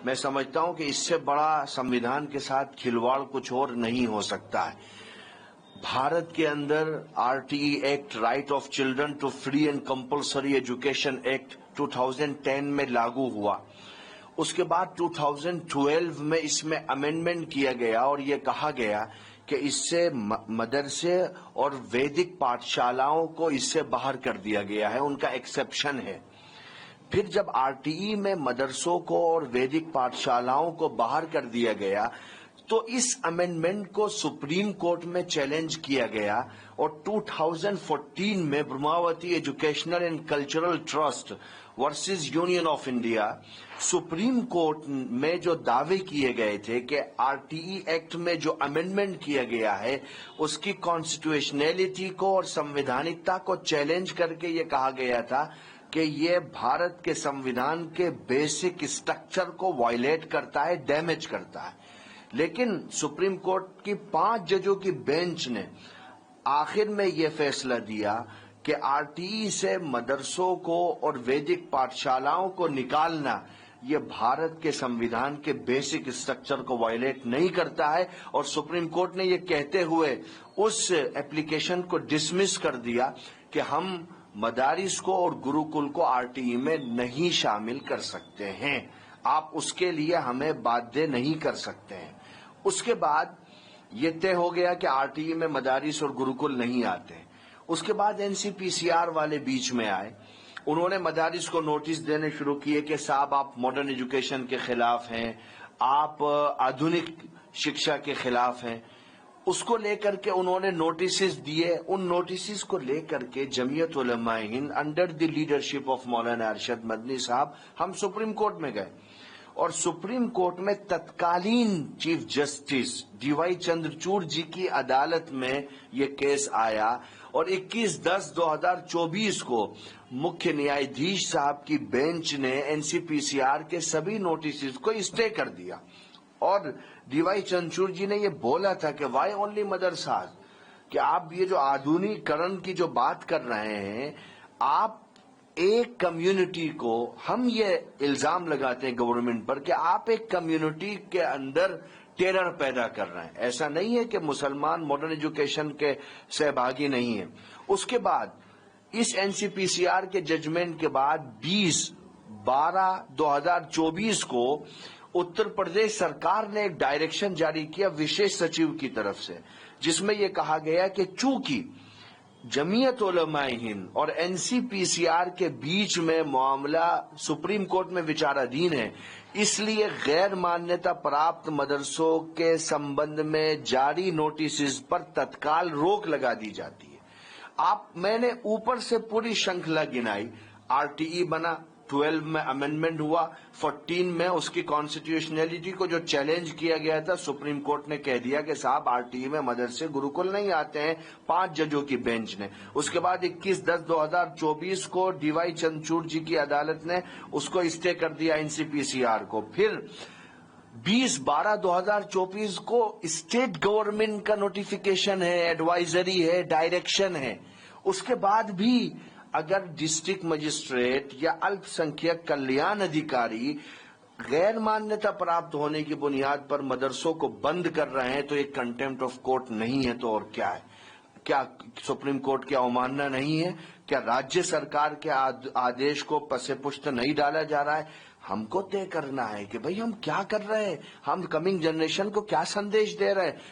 मैं समझता हूं कि इससे बड़ा संविधान के साथ खिलवाड़ कुछ और नहीं हो सकता है। भारत के अंदर RTE act, right of children to free and compulsory education act 2010 में लागू हुआ। उसके बाद 2012 में इसमें अमेंडमेंट किया गया और ये कहा गया कि इससे मदरसे और वैदिक पाठशालाओं को इससे बाहर कर दिया गया है, उनका एक्सेप्शन है। फिर जब आरटीई में मदरसों को और वैदिक पाठशालाओं को बाहर कर दिया गया तो इस अमेंडमेंट को सुप्रीम कोर्ट में चैलेंज किया गया और 2014 में Brahmavati educational and cultural trust versus Union of India Supreme Court में जो दावे किए गए थे कि आरटीई एक्ट में जो अमेंडमेंट किया गया है उसकी कॉन्स्टिट्यूशनैलिटी को और संवैधानिकता को चैलेंज करके ये कहा गया था कि ये भारत के संविधान के बेसिक स्ट्रक्चर को वायलेट करता है, डैमेज करता है। लेकिन सुप्रीम कोर्ट की 5 जजों की बेंच ने आखिर में यह फैसला दिया कि आरटीई से मदरसों को और वैदिक पाठशालाओं को निकालना ये भारत के संविधान के बेसिक स्ट्रक्चर को वायलेट नहीं करता है और सुप्रीम कोर्ट ने ये कहते हुए उस एप्लीकेशन को डिसमिस कर दिया कि हम मदारिस को और गुरुकुल को आरटीई में नहीं शामिल कर सकते हैं, आप उसके लिए हमें बाध्य नहीं कर सकते हैं। उसके बाद ये तय हो गया कि आरटीई में मदारिस और गुरुकुल नहीं आते। उसके बाद एनसीपीसीआर वाले बीच में आए, उन्होंने मदारिस को नोटिस देने शुरू किए कि साहब आप मॉडर्न एजुकेशन के खिलाफ हैं, आप आधुनिक शिक्षा के खिलाफ हैं। उसको लेकर के उन्होंने नोटिसेस दिए। उन नोटिसेस को लेकर के Jamiat Ulama Hind under the leadership of मौलाना अरशद मदनी साहब हम सुप्रीम कोर्ट में गए और सुप्रीम कोर्ट में तत्कालीन चीफ जस्टिस डीवाई चंद्रचूड़ जी की अदालत में ये केस आया और 21/10/2024 को मुख्य न्यायाधीश साहब की बेंच ने एनसीपीसीआर के सभी नोटिस को स्टे कर दिया और डीवाई चंद्रचूड़ जी ने ये बोला था कि वाई ओनली मदरसाज, कि आप ये जो आधुनिकीकरण की जो बात कर रहे हैं, आप एक कम्युनिटी को, हम ये इल्जाम लगाते हैं गवर्नमेंट पर कि आप एक कम्युनिटी के अंदर टेरर पैदा कर रहे हैं। ऐसा नहीं है कि मुसलमान मॉडर्न एजुकेशन के सहभागी नहीं है। उसके बाद इस एनसीपीसीआर के जजमेंट के बाद 20/12/2024 को उत्तर प्रदेश सरकार ने एक डायरेक्शन जारी किया विशेष सचिव की तरफ से, जिसमें यह कहा गया कि चूंकि जमीयत उलमा हिंद और एनसीपीसीआर के बीच में मामला सुप्रीम कोर्ट में विचाराधीन है, इसलिए गैर मान्यता प्राप्त मदरसों के संबंध में जारी नोटिस पर तत्काल रोक लगा दी जाती है। मैंने ऊपर से पूरी श्रृंखला गिनाई। आरटीई बना, 12 में अमेंडमेंट हुआ, 14 में उसकी कॉन्स्टिट्यूशनैलिटी को जो चैलेंज किया गया था सुप्रीम कोर्ट ने कह दिया कि साहब आरटीई में मदरसे गुरुकुल नहीं आते हैं, 5 जजों की बेंच ने। उसके बाद 21/10/2024 को डीवाई चंद्रचूड़ जी की अदालत ने उसको स्टे कर दिया एनसीपीसीआर को। फिर 20/12/2024 को स्टेट गवर्नमेंट का नोटिफिकेशन है, एडवाइजरी है, डायरेक्शन है। उसके बाद भी अगर डिस्ट्रिक्ट मजिस्ट्रेट या अल्पसंख्यक कल्याण अधिकारी गैर मान्यता प्राप्त होने की बुनियाद पर मदरसों को बंद कर रहे हैं तो एक कंटेम्प्ट ऑफ कोर्ट नहीं है तो और क्या है? क्या सुप्रीम कोर्ट की अवमानना नहीं है? क्या राज्य सरकार के आदेश को पसे पुष्ट नहीं डाला जा रहा है? हमको तय करना है कि भाई हम क्या कर रहे हैं, हम कमिंग जनरेशन को क्या संदेश दे रहे हैं।